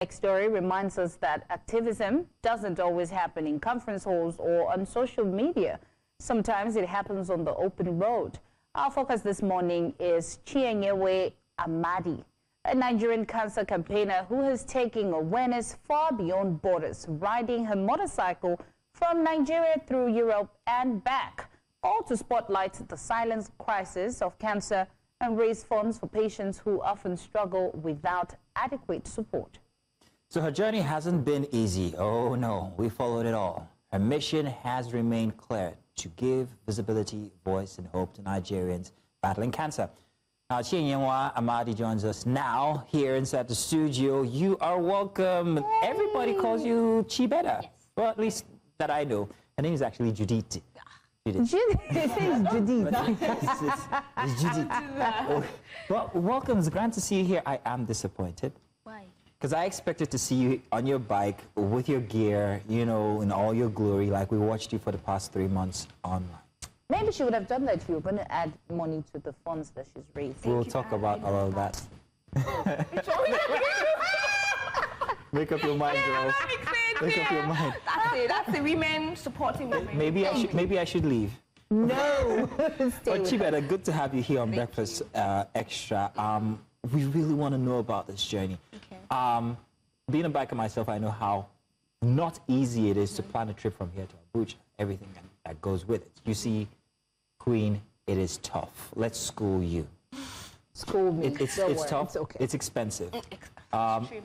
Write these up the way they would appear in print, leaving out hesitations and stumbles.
Next story reminds us that activism doesn't always happen in conference halls or on social media. Sometimes it happens on the open road. Our focus this morning is Chienyenwa Amadi, a Nigerian cancer campaigner who has taken awareness far beyond borders, riding her motorcycle from Nigeria through Europe and back, all to spotlight the silent crisis of cancer and raise funds for patients who often struggle without adequate support. So her journey hasn't been easy. Oh no, we followed it all. Her mission has remained clear: to give visibility, voice and hope to Nigerians battling cancer. Now, Chienyenwa Amadi joins us now here inside the studio. You are welcome. Yay. Everybody calls you Chibeta. Yes. Well, at least that I know. Her name is actually Judith. Judith. It's Judith. It's Judith. Oh, well, welcome. It's grand to see you here. I am disappointed. Why? Because I expected to see you on your bike with your gear, you know, in all your glory, like we watched you for the past 3 months online. Maybe she would have done that if you were going to add money to the funds that she's raised. We'll talk about all of that. Make up your mind, girls. Make up your mind. That's it. That's the women supporting women. Maybe I should leave. No. But Chibeta, good to have you here on Breakfast Extra. We really want to know about this journey. Okay. Being a biker myself, I know how not easy it is to plan a trip from here to Abuja. Everything that goes with it. You see, Queen, it is tough. Let's school you. School me. It's tough. It's okay. It's expensive.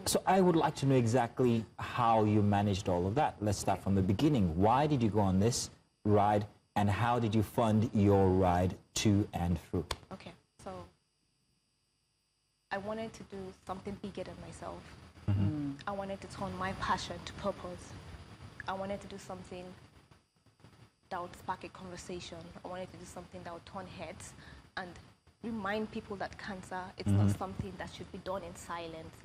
So I would like to know exactly how you managed all of that. Let's start from the beginning. Why did you go on this ride, and how did you fund your ride to and through? Okay, so I wanted to do something bigger than myself. I wanted to turn my passion to purpose. I wanted to do something that would spark a conversation. I wanted to do something that would turn heads and remind people that cancer is not something that should be done in silence.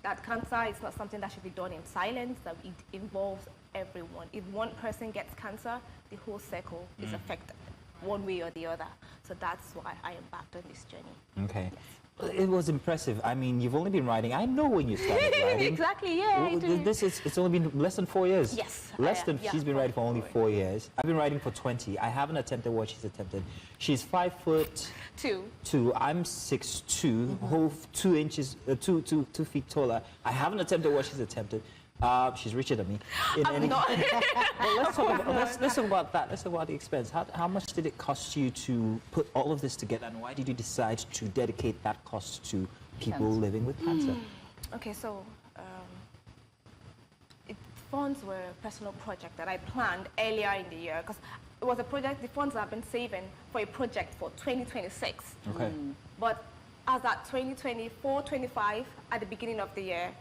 That cancer is not something that should be done in silence, that it involves everyone. If one person gets cancer, the whole circle is affected one way or the other. So that's why I embarked on this journey. Okay. Yes. It was impressive. I mean, you've only been riding. I know when you started riding. Exactly, yeah. It's only been less than 4 years. Yes. She's been riding for only 4 years. I've been riding for 20. I haven't attempted what she's attempted. She's 5'2". I'm 6'2", whole 2 inches, 2 feet taller. I haven't attempted what she's attempted. She's richer than me. I'm not. Let's talk about that. Let's talk about the expense. How much did it cost you to put all of this together, and why did you decide to dedicate that cost to people living with cancer? Okay, so funds were a personal project that I planned earlier in the year, because it was a project, the funds I've been saving for a project for 2026. Okay. But as at 2024, 25, at the beginning of the year,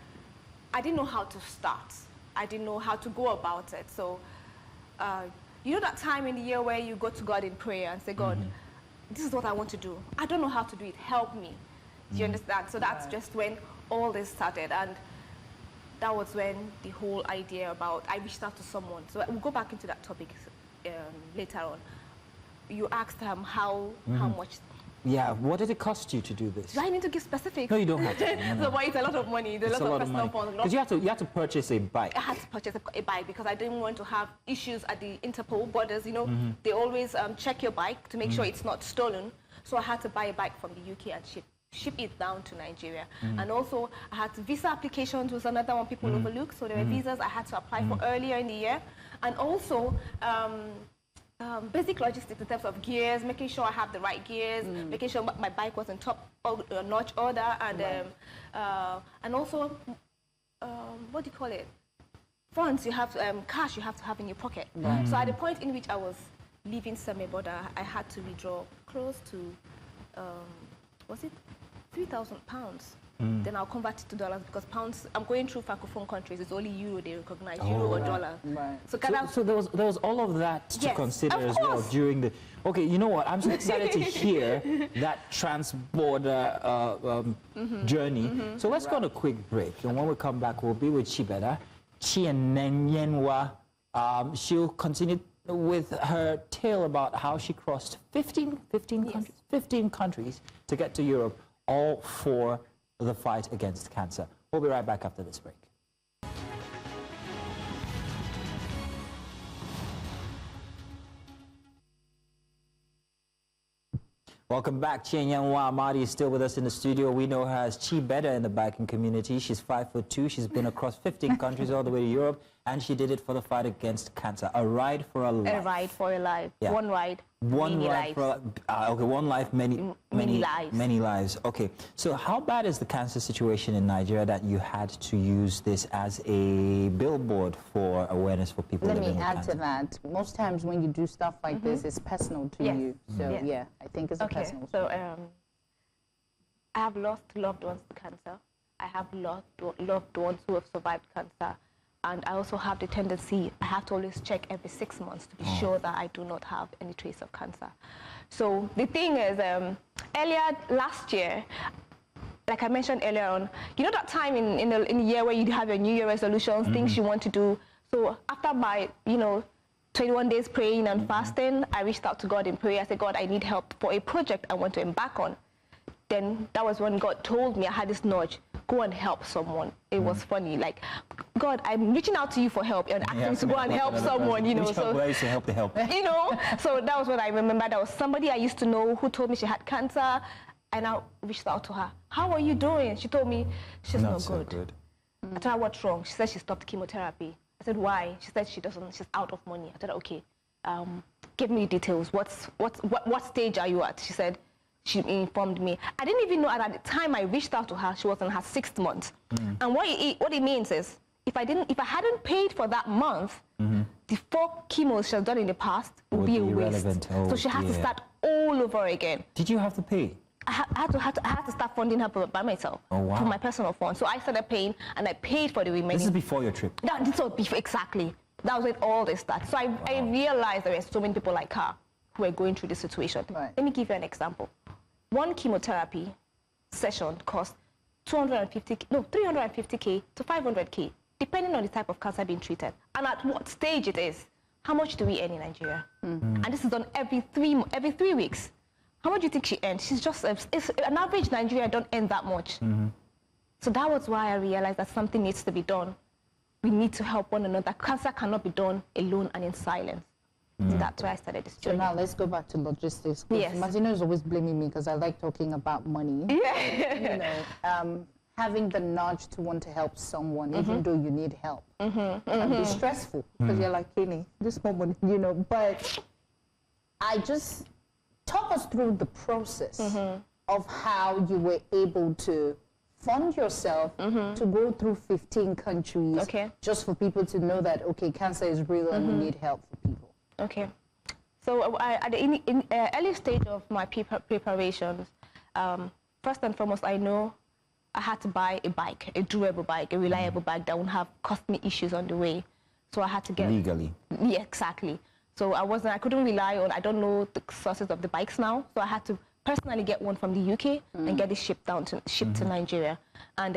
I didn't know how to start. I didn't know how to go about it. So, you know that time in the year where you go to God in prayer and say, God, this is what I want to do. I don't know how to do it. Help me. Do you understand? So that's just when all this started. And that was when the whole idea about, I reached out to someone. So we'll go back into that topic later on. You asked how much. Yeah, what did it cost you to do this? Do I need to give specifics? No, you don't have to. No. So why it's a lot of money. There's a lot of personal funds. Because you had to purchase a bike. I had to purchase a bike because I didn't want to have issues at the Interpol borders. You know, they always check your bike to make sure it's not stolen. So I had to buy a bike from the UK and ship it down to Nigeria. And also, I had visa applications was another one people overlook. So there were visas I had to apply for earlier in the year. And also, basic logistics in terms of gears, making sure I have the right gears, making sure my bike was in top notch order, and also, what do you call it? Funds you have, cash you have to have in your pocket. So at the point in which I was leaving semi-border, I had to withdraw close to, was it £3,000? Then I'll convert it to dollars, because pounds, I'm going through Francophone countries, it's only euro they recognize, euro or dollar. So there was all so to consider as well during the... Okay, you know what, I'm so excited to hear that trans-border journey. So let's go on a quick break, and when we come back, we'll be with Chibeta, Chienyenwa. She'll continue with her tale about how she crossed 15 countries to get to Europe, all for the fight against cancer. We'll be right back after this break. Welcome back. Chienyenwa Amadi is still with us in the studio. We know her as Chi Better in the biking community. She's 5'2". She's been across 15 countries all the way to Europe, and she did it for the fight against cancer. A ride for a life. A ride for a life. Yeah. One ride. One many life. lives. Okay, one life, many lives. Many lives. Okay. So how bad is the cancer situation in Nigeria that you had to use this as a billboard for awareness for people Let living me with add cancer? to that. Most times when you do stuff like this, it's personal to Yes. you. So Yes. yeah, I think it's a personal. So I have lost loved ones to cancer. I have loved ones who have survived cancer. And I also have the tendency, I have to always check every 6 months to be sure that I do not have any trace of cancer. So the thing is, earlier last year, like I mentioned earlier on, you know that time in the year where you have your New Year resolutions, things you want to do. So after my, 21 days praying and fasting, I reached out to God in prayer. I said, God, I need help for a project I want to embark on. Then that was when God told me, I had this nudge, go and help someone. It was funny, like, God, I'm reaching out to you for help and asking me to go and help someone, So I used to help the help. So that was what I remember. There was somebody I used to know who told me she had cancer, and I reached out to her. How are you doing? She told me she's not so good. I told her what's wrong. She said she stopped chemotherapy. I said, why? She said she's out of money. I said, okay, give me details. What stage are you at? She said, she informed me. I didn't even know at the time I reached out to her, she was in her 6th month. And what it means is, if I hadn't paid for that month, the 4 chemos she has done in the past would be a waste. So she has to start all over again. Did you have to pay? I had to start funding her by myself from my personal fund. So I started paying, and I paid for the remaining. This is before your trip. This was before, exactly. That was when all this started. So I realized there were so many people like her who were going through this situation. Right. Let me give you an example. One chemotherapy session costs 350K to 500K, depending on the type of cancer being treated and at what stage it is. How much do we earn in Nigeria? And this is done every 3 weeks. How much do you think she earns? She's just, an average Nigerian don't earn that much. So that was why I realized that something needs to be done. We need to help one another. Cancer cannot be done alone and in silence. So that's why I started this journey. So now let's go back to logistics. Yes. Martino is always blaming me because I like talking about money. Yeah. Having the nudge to want to help someone, even though you need help, can be stressful because you're like, Kenny, this moment, But I just talk us through the process of how you were able to fund yourself to go through 15 countries, just for people to know that cancer is real and we need help for people. Okay, so at the early stage of my preparations, first and foremost, I know I had to buy a bike, a durable bike, a reliable bike that won't have cost me issues on the way. So I had to get legally. Yeah, exactly. So I couldn't rely on. I don't know the sources of the bikes now, so I had to personally get one from the UK and get it shipped to Nigeria. And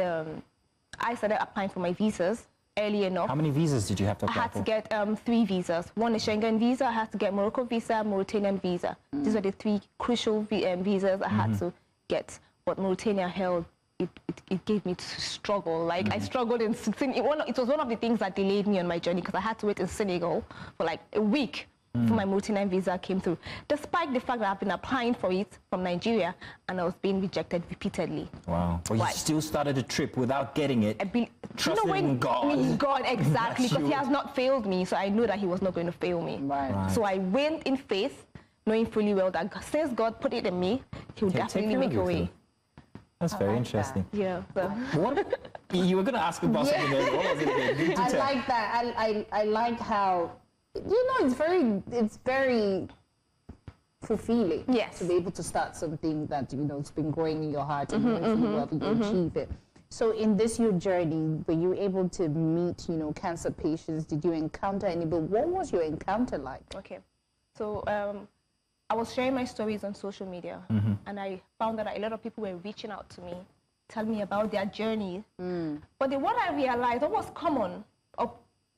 I started applying for my visas early enough. How many visas did you have to apply for? I had to get 3 visas. One is Schengen visa, I had to get Morocco visa, Mauritanian visa. These are the 3 crucial visas I had to get. But Mauritania held, it gave me to struggle. Like I struggled in it was one of the things that delayed me on my journey because I had to wait in Senegal for like a week for my Mauritanian visa came through. Despite the fact that I've been applying for it from Nigeria and I was being rejected repeatedly. Wow. But you still started the trip without getting it. Trusting in God. God, exactly, because he has not failed me, so I knew that he was not going to fail me. Right. So I went in faith, knowing fully well that since God put it in me, he will definitely make a way. That's very interesting. That. Yeah. So. What? You were going to ask about something else. What was it again? I like that. I like how, it's very fulfilling to be able to start something that, it's been growing in your heart and you achieve it. So in this your journey, were you able to meet, cancer patients? Did you encounter anybody? What was your encounter like? Okay. So I was sharing my stories on social media, and I found that a lot of people were reaching out to me, telling me about their journey. But what I realized, what was common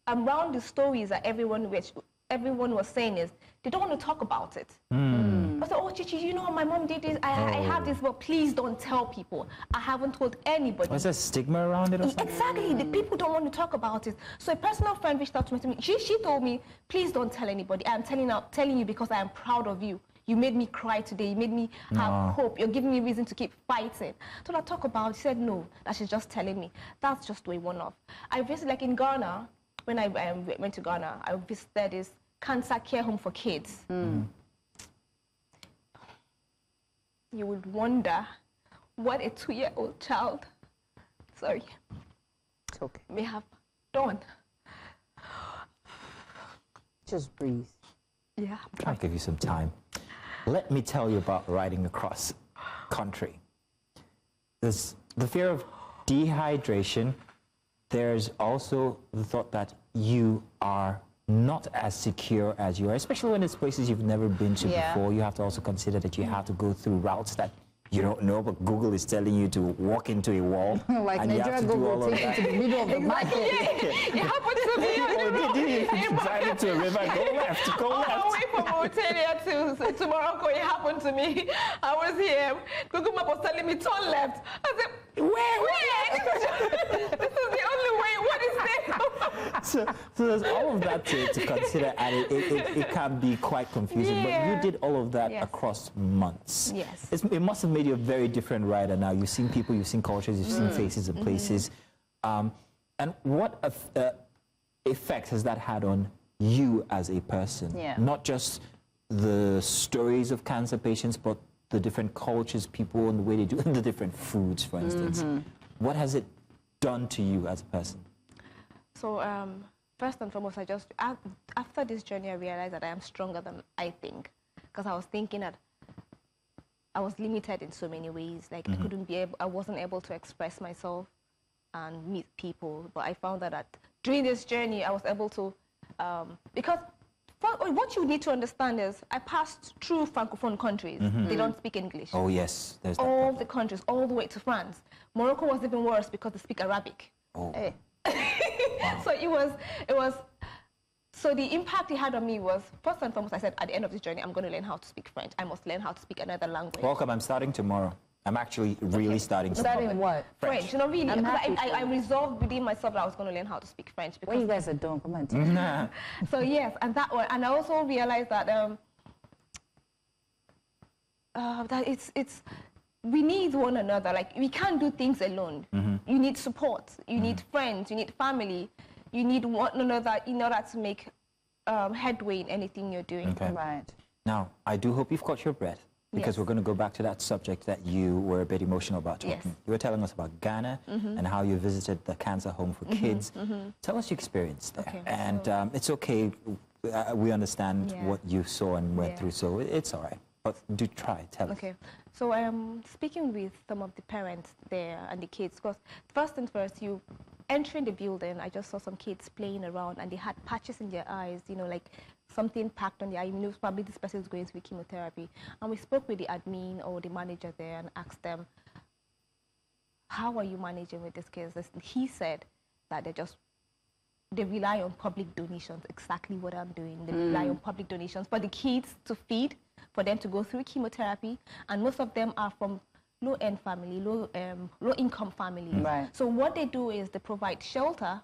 around the stories that everyone was saying is, they don't want to talk about it. I said, oh, Chichi, you know what, my mom did this. I have this, but please don't tell people. I haven't told anybody. Was there stigma around it or something? Exactly. The people don't want to talk about it. So a personal friend reached out to me. She told me, please don't tell anybody. I'm telling you because I am proud of you. You made me cry today. You made me have hope. You're giving me reason to keep fighting. So I talk about it. She said, no, that she's just telling me. That's just way one-off. I visited, like in Ghana, when I went to Ghana, I visited this cancer care home for kids. You would wonder what a 2-year-old child, sorry, It's okay. may have done. Just breathe. Yeah. I'll give you some time. Let me tell you about riding across country. There's the fear of dehydration. There's also the thought that you are not as secure as you are, especially when it's places you've never been to before. You have to also consider that you have to go through routes that you don't know, but Google is telling you to walk into a wall. Like and Nigerian Google takes you to the middle of the market. It happened to me. Drive into a river, go left, go left. On the way from Mauritania to Morocco, it happened to me. I was here. Google Map was telling me turn left. I said, where? This is the only way. What is this? So there's all of that to consider, and it can be quite confusing. But you did all of that across months. Yes. It must have made you a very different rider now. You've seen people, you've seen cultures, you've seen faces and places. And what effect has that had on you as a person? Not just the stories of cancer patients, but the different cultures, people, and the way they do it, and the different foods, for instance. What has it done to you as a person? So first and foremost, after this journey, I realized that I am stronger than I think, because I was thinking that I was limited in so many ways. Like I wasn't able to express myself and meet people. But I found that during this journey, I was able to, because what you need to understand is I passed through Francophone countries. They don't speak English. Oh, yes. There's that all the countries, all the way to France. Morocco was even worse because they speak Arabic. Oh. Hey. Wow. So it was, so the impact it had on me was, first and foremost, I said, at the end of this journey, I'm going to learn how to speak French. I must learn how to speak another language. Welcome, I'm starting tomorrow. I'm actually really starting tomorrow. Starting what? French. No, really. I'm Because happy I resolved within myself that I was going to learn how to speak French. What you guys are doing, come on. So yes, and that one, and I also realized that that it's we need one another. Like we can't do things alone. You need support. You need friends. You need family. You need one another in order to make headway in anything you're doing. Okay. Right. Now, I do hope you've caught your breath, because we're going to go back to that subject that you were a bit emotional about talking. Yes. You were telling us about Ghana and how you visited the cancer home for kids. Tell us your experience there. Okay, and it's okay, we understand what you saw and went through, so it's all right. But do try, tell us. Okay, so I am speaking with some of the parents there and the kids, because first and first, you entering the building, I just saw some kids playing around and they had patches in their eyes, you know, like something packed on the eye. You know, probably this person is going through chemotherapy. And we spoke with the admin or the manager there and asked them, how are you managing with this case? He said that they rely on public donations, exactly what I'm doing. They rely on public donations for the kids to feed, for them to go through chemotherapy, and most of them are from low-end family, low-income family. Right. So what they do is they provide shelter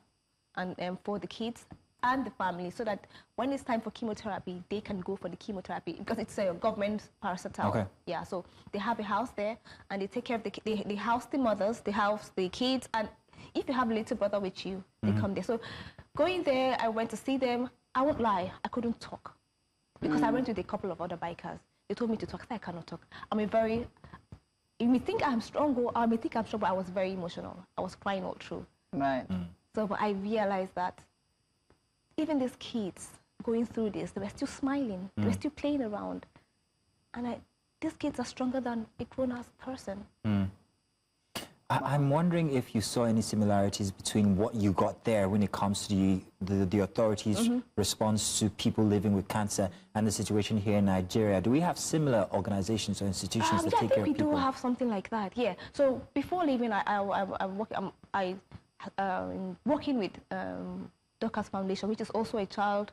and for the kids and the family, so that when it's time for chemotherapy, they can go for the chemotherapy, because it's a government parastatal. Okay. Yeah, so they have a house there, and they take care of they house the mothers, they house the kids, and if you have a little brother with you, they come there. So going there, I went to see them. I won't lie, I couldn't talk, because I went with a couple of other bikers. They told me to talk. I said, I cannot talk. You may think I'm strong, or I may think I'm strong, but I was very emotional. I was crying all through. Right. So, but I realized that even these kids going through this, they were still smiling. They were still playing around. And these kids are stronger than a grown-ass person. I'm wondering if you saw any similarities between what you got there when it comes to the authorities' response to people living with cancer and the situation here in Nigeria. Do we have similar organizations or institutions that take care of people? I think we do have something like that, yeah. So before leaving, I'm working with Doctors Foundation, which is also a childhood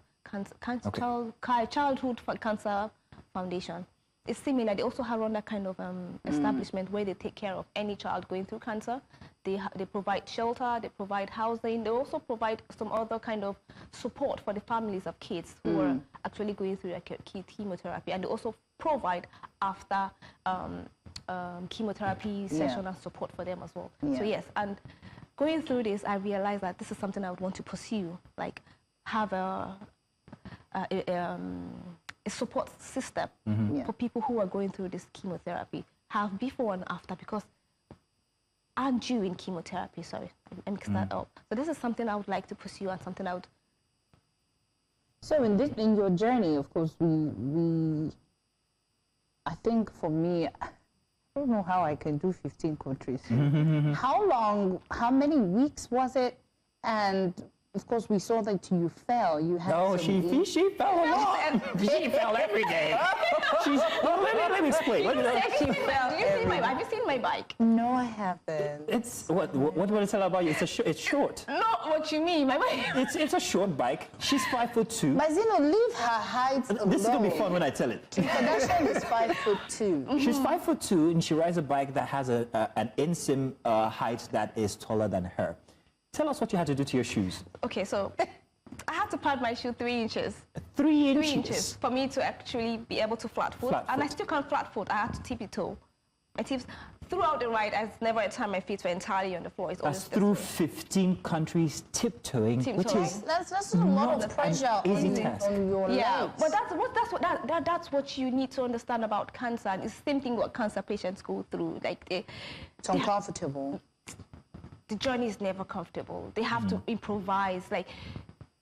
cancer foundation. it's similar. They also have run that kind of establishment where they take care of any child going through cancer. They provide shelter, they provide housing, they also provide some other kind of support for the families of kids who are actually going through chemotherapy, and they also provide after chemotherapy session and support for them as well. So yes, and going through this, I realized that this is something I would want to pursue, like have a support system for people who are going through this chemotherapy, have before and after, because I'm due in chemotherapy, sorry, I mixed that up. So this is something I would like to pursue and something I would... So in your journey, of course, I think for me, I don't know how I can do 15 countries. How many weeks was it? And of course, we saw that you fell. You had she fell a lot. She fell every day. Let me explain. She fell. Have you seen my bike? No, I haven't. It's what will I tell about you? It's short. Not what you mean, my bike. It's a short bike. She's 5'2". But Zino, leave her height alone. This is gonna be fun when I tell it. Kardashian is 5'2". She's 5'2", and she rides a bike that has an inseam height that is taller than her. Tell us what you had to do to your shoes. Okay, so I had to pad my shoe 3 inches. 3 inches? 3 inches for me to actually be able to flat foot. And I still can't flat foot. I had to tippy toe. My tips throughout the ride, I never a time my feet were entirely on the floor. It's That's through 15 countries tiptoeing, which is that's a lot of pressure on your legs. But that's what you need to understand about cancer. And it's the same thing what cancer patients go through. Like it's uncomfortable. The journey is never comfortable. They have to improvise. Like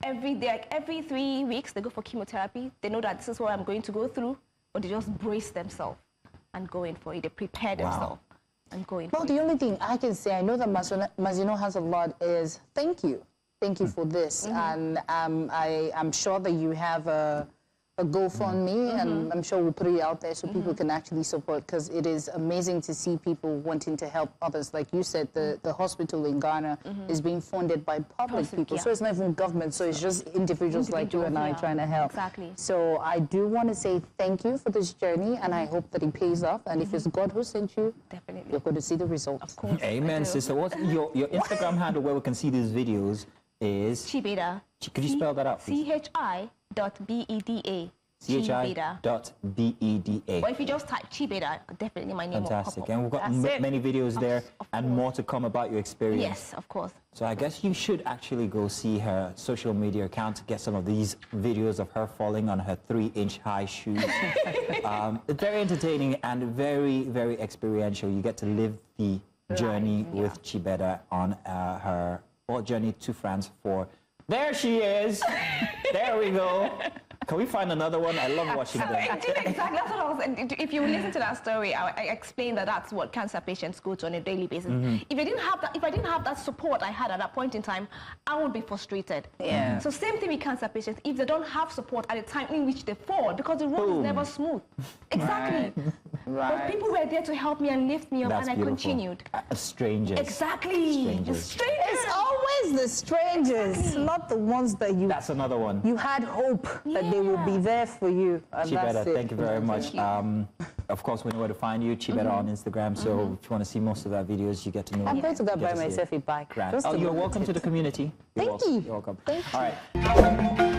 every day, like every 3 weeks, they go for chemotherapy. They know that this is what I'm going to go through, but they just brace themselves and go in for it. They prepare themselves and go in for it. Well, the only thing I can say, I know that Mazino has a lot, is thank you. Thank you for this. And I'm sure that you have a GoFundMe, and I'm sure we'll put it out there so people can actually support, because it is amazing to see people wanting to help others. Like you said, the hospital in Ghana is being funded by public people, so it's not even government, so it's just individuals like you and I trying to help. Exactly. So I do want to say thank you for this journey, and I hope that it pays off, and if it's God who sent you, definitely you're going to see the results. Of course. Amen, sister. What's your Instagram handle where we can see these videos is? Chibeda. Could you spell that out, please? CHI.BEDA. CHI.BEDA. Or if you just type Chibeda, definitely my name will pop up. And we've got many videos there and more to come about your experience. Yes, of course. So I guess you should actually go see her social media account to get some of these videos of her falling on her 3-inch high shoes. It's very entertaining and very, very experiential. You get to live the journey with Chibeda on her journey to France for... There she is! There we go. Can we find another one? I love watching them. Exactly, that's what I was. If you listen to that story, I explained that that's what cancer patients go to on a daily basis. If I didn't have that support I had at that point in time, I would be frustrated. Yeah. So same thing with cancer patients. If they don't have support at the time in which they fall, because the road is never smooth. Exactly. Right. But people were there to help me and lift me up, That's and beautiful. I continued. Strangers. Exactly. Strangers. Strangers. It's always the strangers, not the ones that you... That's another one. You had hope that they will be there for you. And Chibeda, that's it. thank you very much. Of course, we know where to find you, Chibeda on Instagram. So if you want to see most of our videos, you get to know. I'm going to go buy myself a bike. You're welcome to the community. Thank you. You're welcome. Thank you. All right.